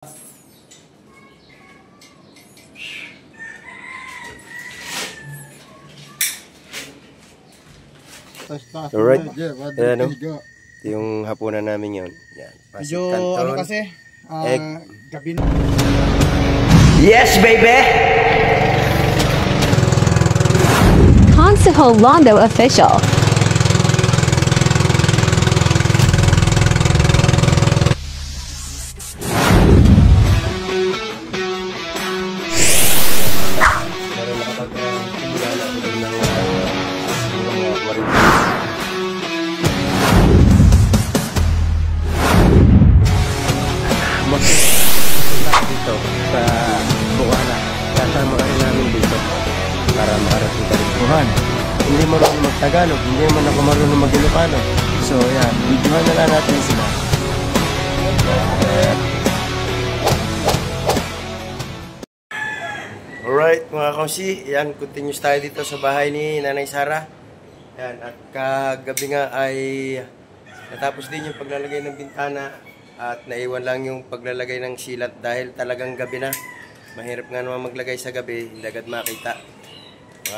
Alright, ayan o. Ito yung hapunan namin yun. Yan, medyo ano kasi, gabi na. Yes, baby! Consejo Londo Official. Dito sa Buwana, kasama rin namin dito para makarating ka rin Buhan. Hindi marunong mag-Tagalog, hindi naman ako marunong mag-Ilocano. So yan, videohan na lang natin sila. Alright mga kausi, yan, continuous tayo dito sa bahay ni Nanay Sara. Yan, at kagabi nga ay natapos din yung paglalagay ng bintana. At naiwan lang yung paglalagay ng silat dahil talagang gabi na. Mahirap nga naman maglagay sa gabi, hindi agad makita.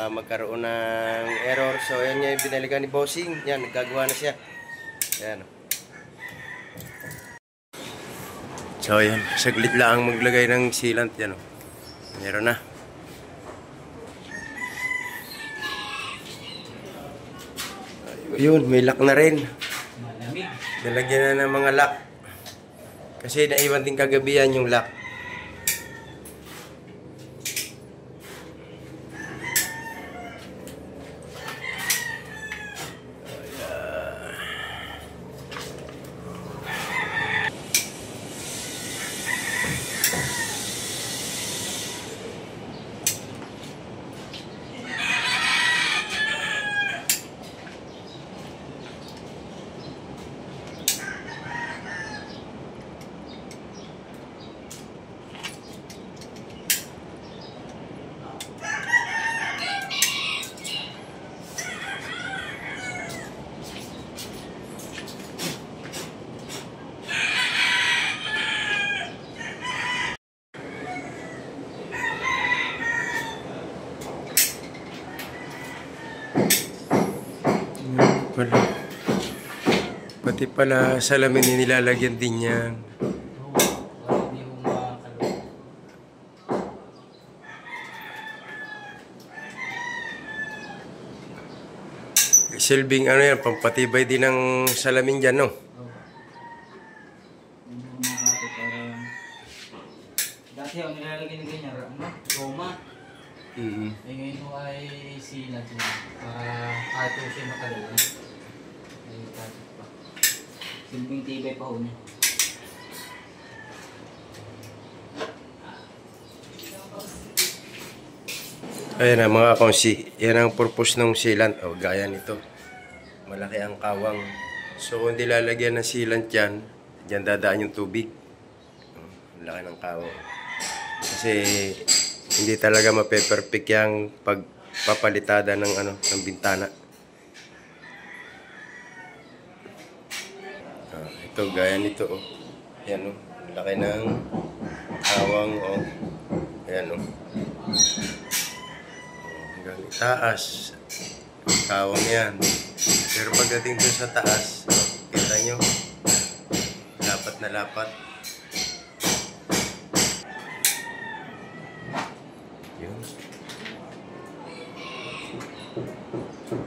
Magkaroon ng error. So yan yung binaligan ni Bossing. Yan, nagagawa na siya. Yan. So yan, saglit lang maglagay ng sealant. Yan, meron na. Yun, may lock na rin. Nalagyan na ng mga lock. Kasi naiwan din kagabi yan yung lock. Pati pala salamin nilalagyan din yan. Silbing ano yan, pampatibay din ng salamin dyan, no? Dati ang nilalagay ng ganyan, Roma. Ngayon mo ay silat niya para kahit po siya makalala. Ay, kahit pa. Silbing tibay pa ho niya. Ayan na mga konsi, yan ang purpose ng sealant. O, gaya nito. Malaki ang kawang. So kung di lalagyan ng sealant yan, dyan dadaan yung tubig. Malaki ng kawang. Kasi hindi talaga mape-perfect yung pagpapalitada ng ng bintana. Ito gaya nito oh. Ayan oh, laki ng kawang oh. Ayan oh. Hanggang taas. Kawang yan. Pero pagdating dun sa taas, kita nyo, lapat na lapat.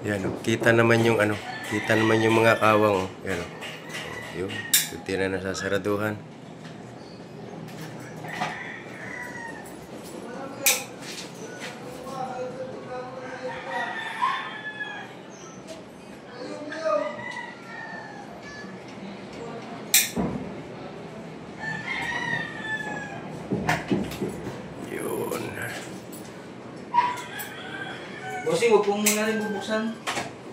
Yan o, kita naman yung kita naman yung mga kawang. Yan o. Yun, kunti na nasasaraduhan. Yun. Bossing, huwag po muna rin bubuksan.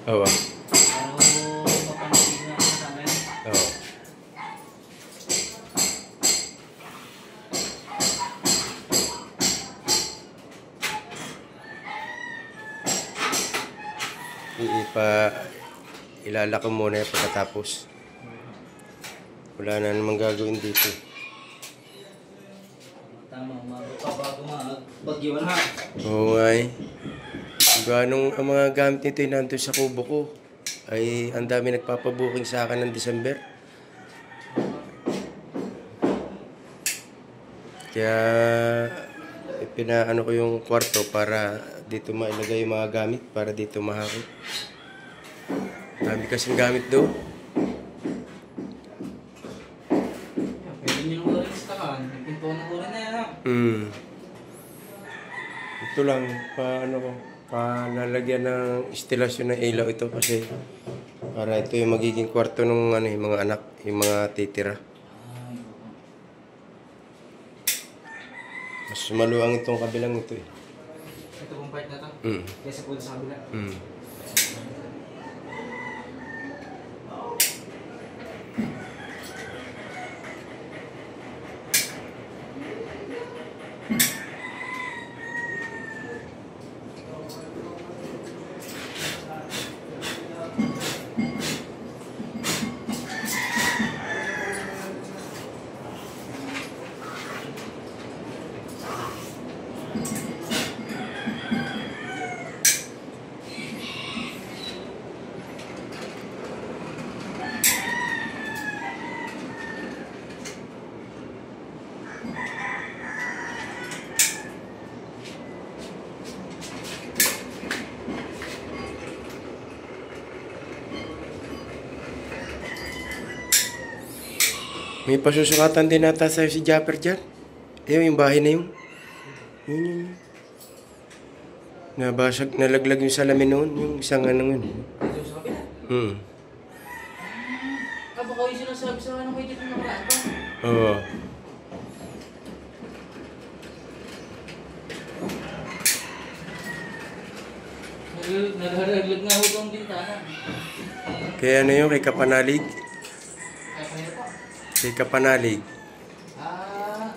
Oo. Ano, mapansin nga sa amin. Oo. Ilalako muna yung pagkatapos. Wala na namang gagawin dito. Tama, umaga pa bago mag-bagyo na. Oo nga eh. Ganong ang mga gamit nito ay nandun sa kubo ko. Ay ang dami nagpapabuking sa akin ng December. Kaya pinaano ko yung kwarto para dito mailagay yung mga gamit para dito mahakot. Dami kasing gamit doon. Pwede nyo nung ulit listahan. Nagpintuan ng ulit na yan ha. Ito lang, palalagyan ng istilasyon ng ilaw ito kasi para ito yung magiging kwarto ng ano, yung mga anak, yung mga titira. Mas maluwang itong kabilang ito eh. Ito pong part na to. Kesa po sa kabila. May pasusukatan din nata sa'yo si Japper dyan. Ayun, yung bahay na yun. Yun. Nabasag, nalaglag yung salamin noon. Yung isang anong yun. Dito sa kabila. Baka yung sinasabi sa ano kayo dito nakaraan pa. Oo. Nalaglag nga ho ang bintana. Kaya ano yun, kay Kapanalig? Kaya kanina pa. Kay Kapanalig. Ah.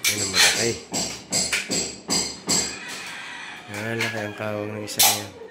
Ayun ang malaki. Laki ang kawang ng isa niya.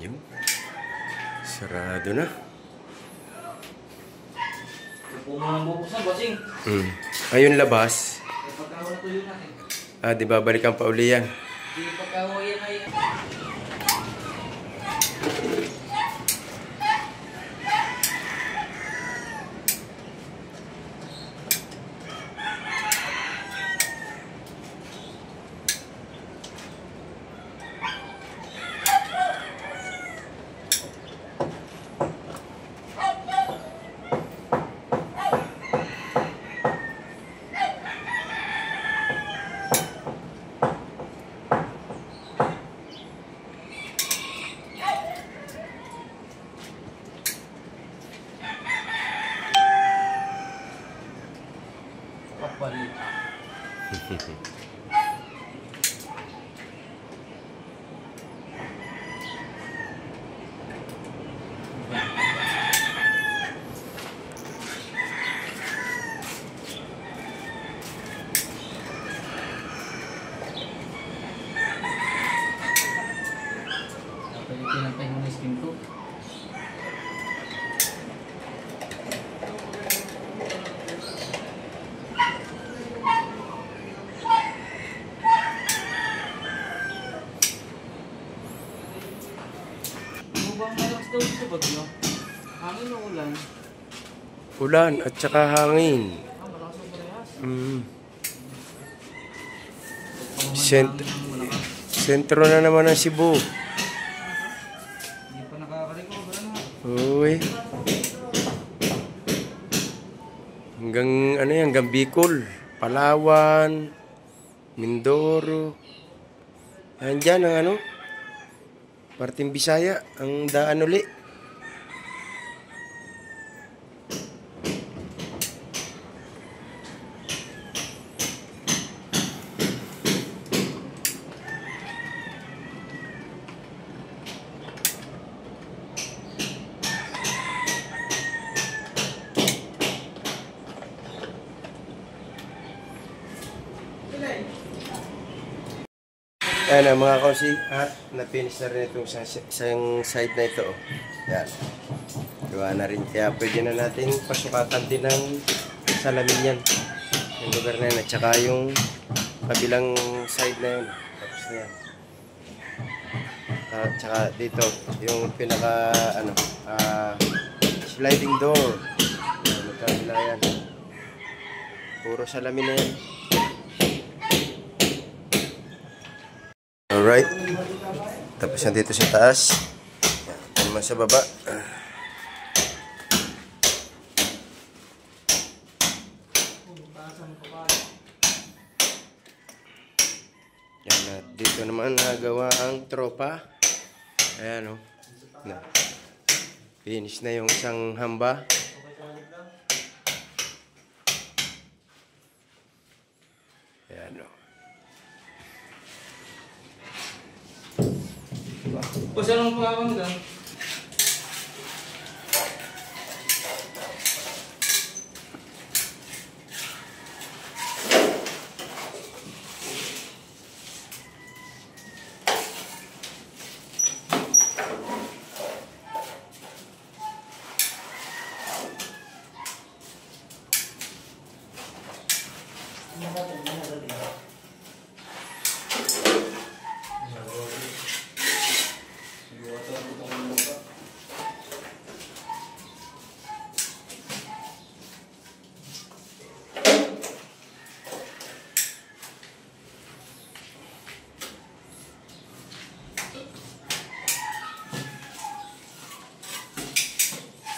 Yun. Sarado na. Kung mo nang bubuksan, bossing. Ayun labas. Pagkawa na tuyo natin. Di ba balikan pa uli yan? Di pagkawa yan ay... Papalit. Pinantay mo na skin ko. Ano bang malakas daw sa bagyo? Hangin o ulan? Ulan at saka hangin. Malakas o parehas? Sentro na naman ng Cebu. Hindi pa nakaka-recover ano? Uy. Hanggang ano yan, hanggang Bicol, Palawan, Mindoro. Yan dyan ang ano, parting Bisaya, ang daan uli. Ayan mga kausi, at na-finish na rin itong isang side na ito. Yan. Gawa na rin. Kaya pwede na natin pasukatan din ng salamin yan. Yung lugar na yan. At saka yung kabilang side na yun. Tapos na yan. At saka dito, yung pinaka sliding door. Magkabila yan. Puro salamin na yan. Alright. Tapos yan dito sa taas. Yan naman sa baba. Yan na. Dito naman nagawa ang tropa. Ayan o. Na. Finish na yung isang hamba. Ayan o. Kasi anong pagkakang lang?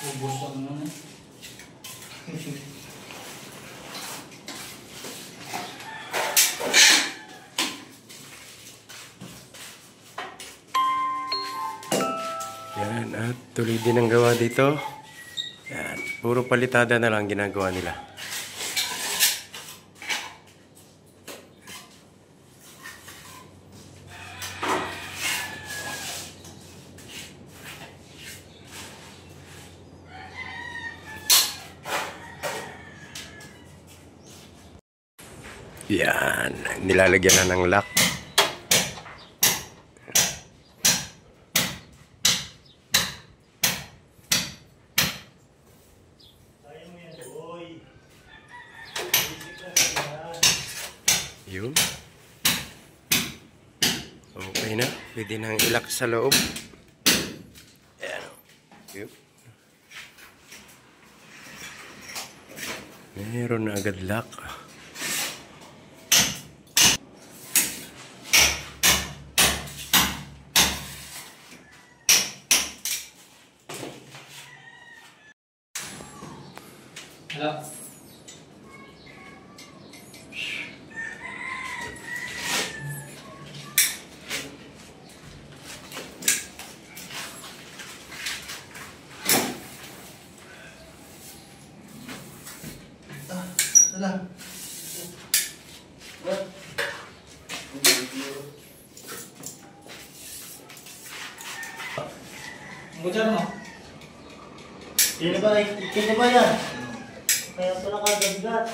Ubus ang naman eh. Yan, at tuloy din ang gawa dito. Yan, puro palitada na lang ginagawa nila. Yan, nilalagyan na ng lock. Yun. Okay na. Pwede nang ilak sa loob. Ayan. Yun. Meron na agad lock. Hello? Wala. What? Bujar mo? Kaya ba yan? Kaya pala kagabigat.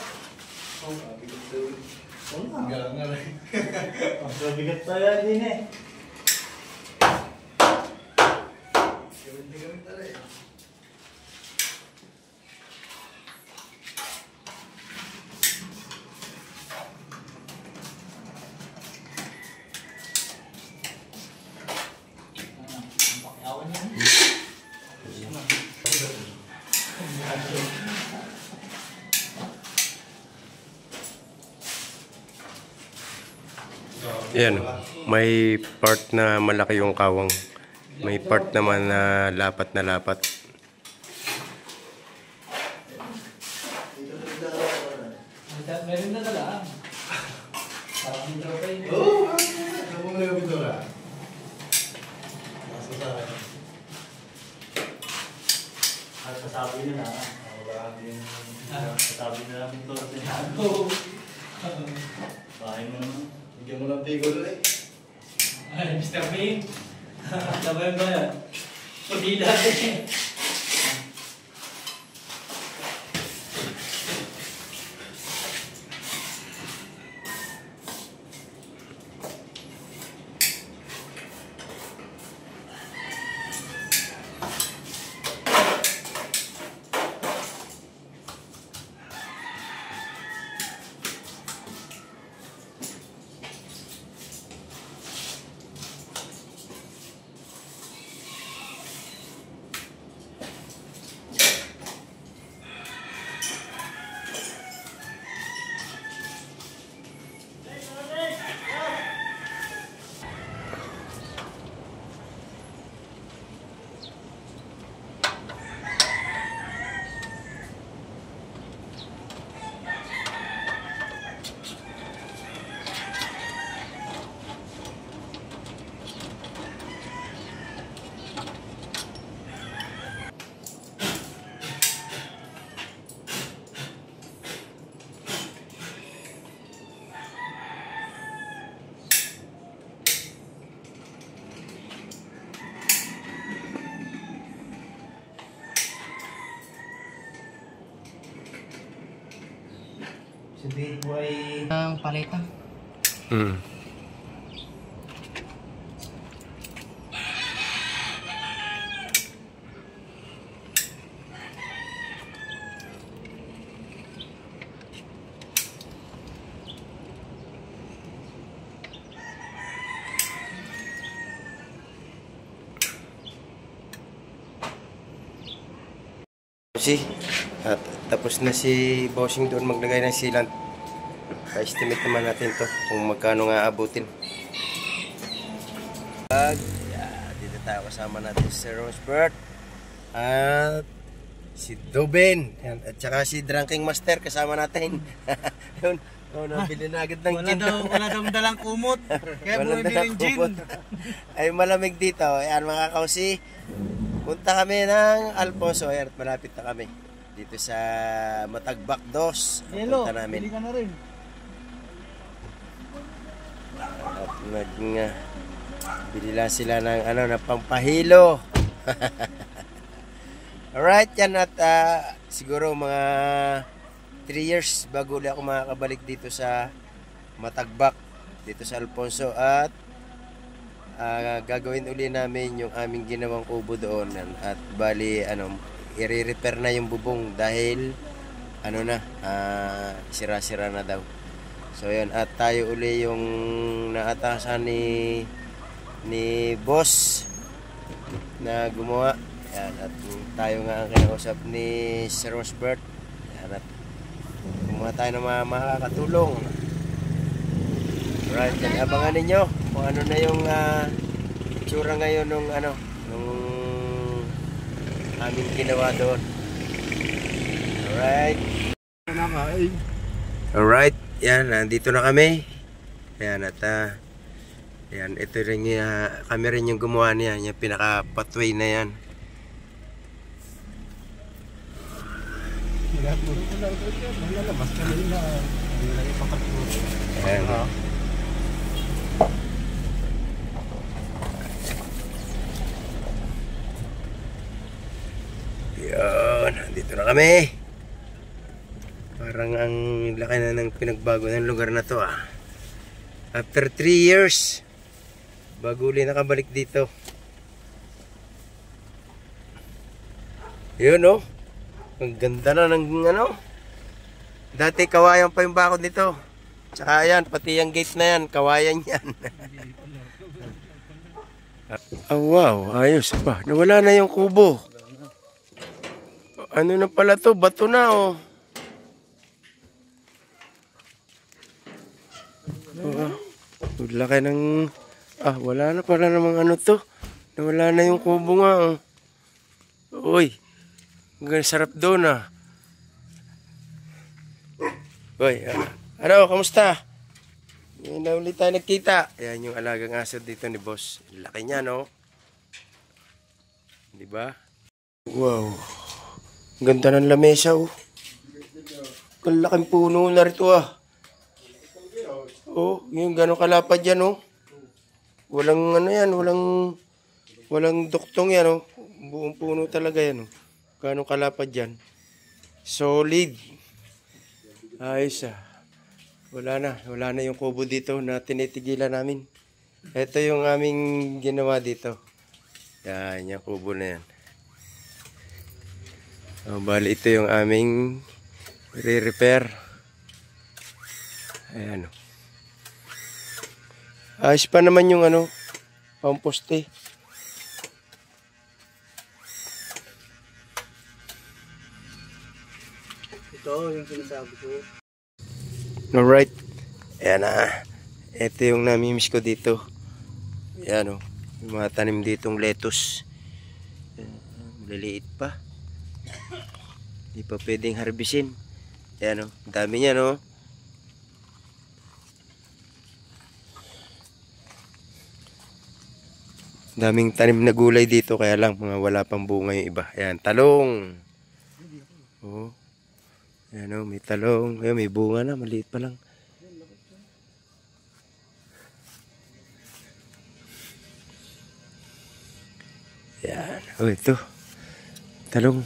Ang gabigat pa yan din eh. Yan, may part na malaki yung kawang. May part naman na lapat na lapat. Meron na talaan. Parang hindi pa yun. Oo, ano mo nga yung pintura? Nasa sa akin. At sasabi nila, sasabi nila ang pintura sa inyo. Bahay mo naman. Bigyan mo ng tigol eh. Ay, Mr. Bean. Sabay ba yan? Pagdi natin. Sabihin mo ay... Ang paleta. At tapos na si Bossing doon maglagay ng sealant. Pa-estimate naman natin to kung magkano nga abutin. Dito tayo kasama natin si Rosebert at si Doben. Yan. At saka si Drinking Master kasama natin. Yun. Oh, nabili na agad ng gin. Wala daw dalang kumot. Kaya bumibili ng gin. Ay malamig dito. Ayan mga kausi. Punta kami ng Alfonso. Ayan, malapit na kami. Dito sa Matagbak 2. Hello, Punta namin. bili ka na rin. At bili lang sila ng ng pampahilo. Alright, yan at siguro mga 3 years bago ulit ako makakabalik dito sa Matagbak, dito sa Alfonso at gagawin uli namin yung aming ginawang kubo doon at bali i-repair na yung bubong dahil sira-sira na daw. So yun, at tayo uli yung naatasan ni boss na gumawa. Yan, at tayo nga ang kinausap ni Sir Rosebert. Yan, at gumawa tayo ng mga makakatulong. Alright, yan, abangan ninyo kung ano na yung itsura ngayon nung aming ginawa doon. Alright. Alright, yan, nandito na kami. Yan, at yan, ito rin kami rin yung gumawa niya, yung pinaka-pathway na yan. Ayan. Yan, nandito na kami. Parang ang laki na ng pinagbago ng lugar na to After 3 years bago ulit nakabalik dito. Yun ang ganda na ng dati kawayan pa yung bakod nito. Tsaka yan, pati yung gate na yan, kawayan yan. Wow, ayos pa. Nawala na yung kubo. Ano na pala to? Bato na laki ng wala na pala namang to. Nawala na yung kubo nga Uy, ang sarap doon Hoy, ano, kamusta? Ngayon na ulit tayo nagkita. Ayan yung alagang aso dito ni boss. Laki niya, no? Di ba? Wow. Ganda ng lamesa, oh. Ang laking puno na rito, ah. Oh, yung gano'ng kalapad yan, oh. Walang ano yan, walang duktong yan, oh. Buong puno talaga yan, oh. Gano'ng kalapad yan. Solid. Ayos, ah. Wala na yung kubo dito na tinitigilan namin. Ito yung aming ginawa dito. Yan, yung kubo na yan. Oh, bali ito yung aming re-repair. Ayan, oh. Ayos pa naman yung ano, pamposte. Ito yung sinasabi ko. Alright. Ayan na. Ito yung namimiss ko dito. Ayan, oh. Yung mga tanim ditong lettuce. Maliliit pa. Hindi pa pwedeng harbisin. Ayan, oh. Dami niya, no? Daming tanim na gulay dito. Kaya lang, mga wala pang bunga yung iba. Ayan, talong. Oh. Ayan, oh. May talong. Ayan, may bunga na. Maliit pa lang. Ayan. Oh, ito. Talong.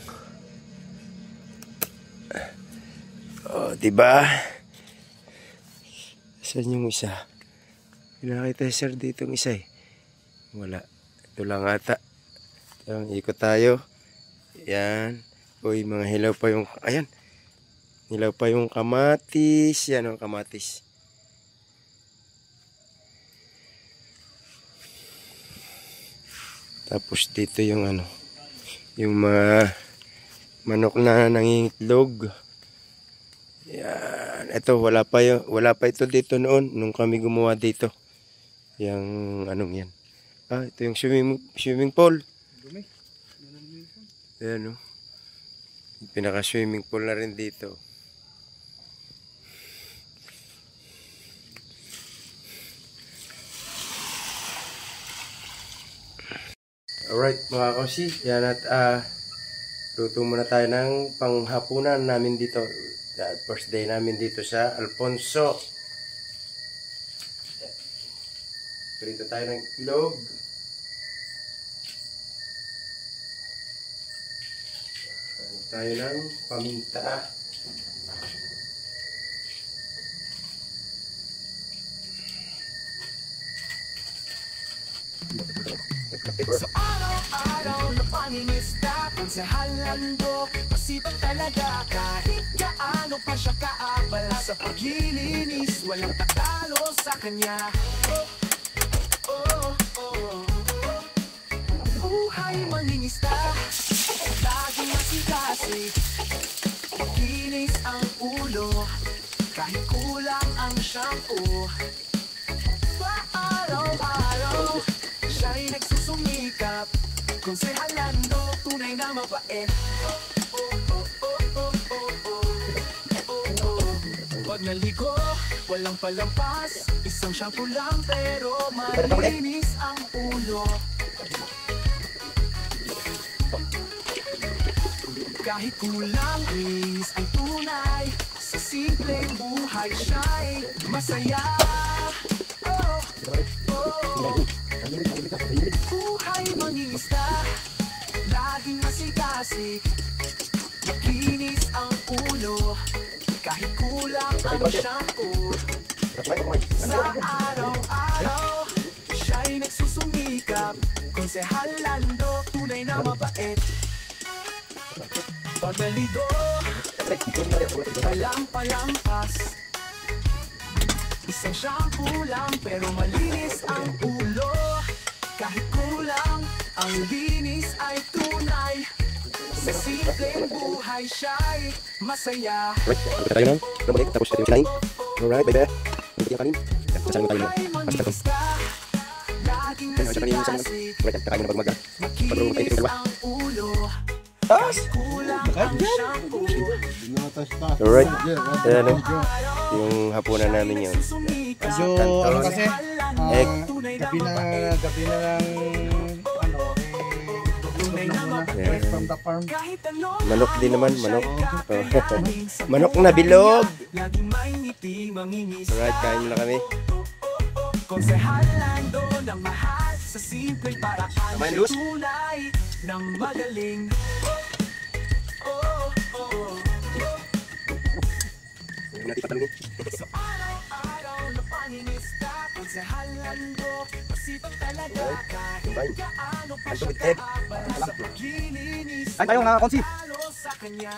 Oh, diba? Saan yung isa? Pinakita sir dito yung isa, eh. Wala. Ito lang ata. Ikot tayo. Ayan. Uy, mga hilaw pa yung... Ayan. Hilaw pa yung kamatis. Yan ang kamatis. Tapos dito yung ano. Yung mga manok na nangingitlog. Yan. Ito, wala pa ito dito noon. Nung kami gumawa dito. Yung anong yan. Ah, ito yung swimming pool. Ayan, oh. Pinaka-swimming pool na rin dito. Alright, mga kausi. Yan at luto muna tayo ng panghapunan namin dito. First day namin dito sa Alfonso. Prito tayo ng itlog. Tayo ng paminta. Sa araw-araw na pangingisda, konsehalando, masipag talaga kahit gaano pa siya kaabala sa paglilinis, walang tatalo sa kanya. Buhay mangingisda, laging masikasi, makinis ang ulo, kahit kulang ang shampoo. Araw-araw, siya'y nagsusumikap, konsehalando, tunay na mabait. Pag naligo, walang palampas, isang shampoo lang pero malinis ang ulo. Kahit kulang, linis ang tunay, sa simpleng buhay siya'y masaya. Buhay mangingisda, laging masikasik, makinis ang ulo, kahit kulang ang shampoo. Sa araw-araw, siya'y nagsusumikap, konsehalando, tunay na mabait. Pag naligo, walang palampas, isang shampoo lang pero malinis ang ulo. Kahit kulang, ang linis ay tunay, sa simpleng buhay siya'y masaya. Alright, tapos ito yung sinain. Alright, baby. Hindi yung kanin. Sasalang tayo Buhay mangisda, laging Alright, masikasik, kakain mo na pag-umaga. makinis ang ulo, Taas! Alright. Ayan o. Yung hapunan namin yun. Medyo ano kasi, Egg. gabi na lang, ano, Yeah. from the farm. Manok din naman, manok. Oh. Manok na bilog! Alright, kain muna kami. Konsehalando ng mahal sa simpleng paraan Tama siya'y yung luz? tunay ng magaling. Sa araw-araw na pangingisda, konsehalando, masipag talaga kahit gaano pa siya kahaba sa paglilinis. Ay, tayo nga, Konsi. Halo sa kanya.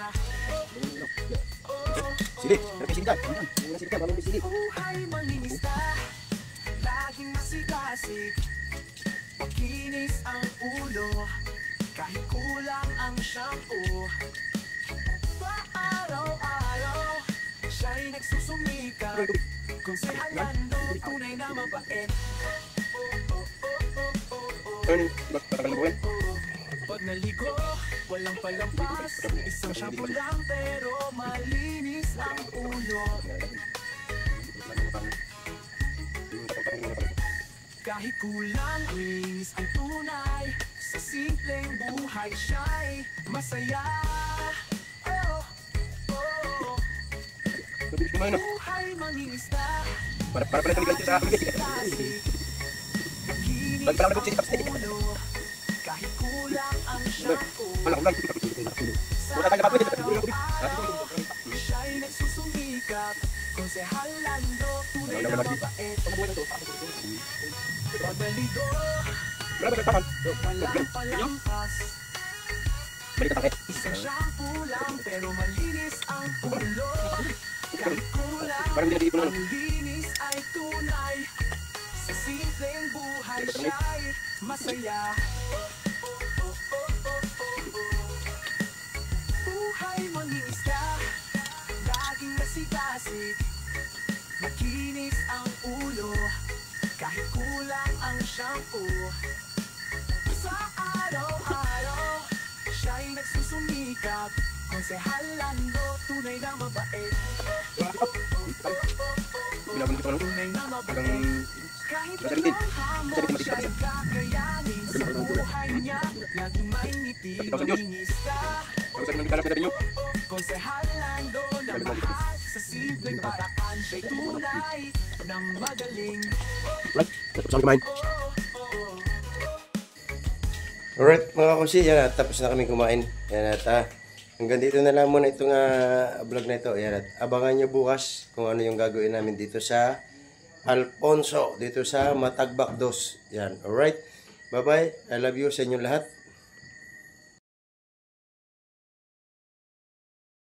Sige, sige dyan. Buhay mangingisda, laging masigasig. Makinis ang ulo, kahit kulang ang shampoo. Pa-araw-araw, siya'y nagsusumikap. Konsehalando, tunay na mabait. Pag naligo, walang palampas. Isang shampoo lang pero malinis ang ulo. Kahit kulang, linis ang tunay. Sa simpleng buhay siya'y masaya. Oh, oh. Buhay mangingisda, kasi makinis ang ulo. Kahit kulang ang shampoo. Sa araw-araw, siya'y nagsusumikap. Konsehalando, tunay na mabait. Pag naligo, walang palampas. Isang shampoo lang pero malinis ang ulo. Kahit kulang, ang linis ay tunay. Sa simpleng buhay siya'y masaya. Buhay mangingisda, laging masigasig. Makinis ang ulo, kahit kulang ang shampoo. Sa araw-araw, siya'y nagsusumikap. Konsehalando, tunay na mabait. Tunay na mabait. Kahit anong hamon siya'y kakayanin. Sa buhay niya, laging may ngiti mangingisda. Konsehalando na mahal sa simpleng paraan siya'y tunay ng magaling. Alright mga kusi, yan at tapos na kami kumain. Yan at hanggang dito na lang muna itong vlog na ito. Yan at abangan nyo bukas kung ano yung gagawin namin dito sa Alfonso, dito sa Matagbak 2. Yan, alright. Bye bye, I love you sa inyong lahat.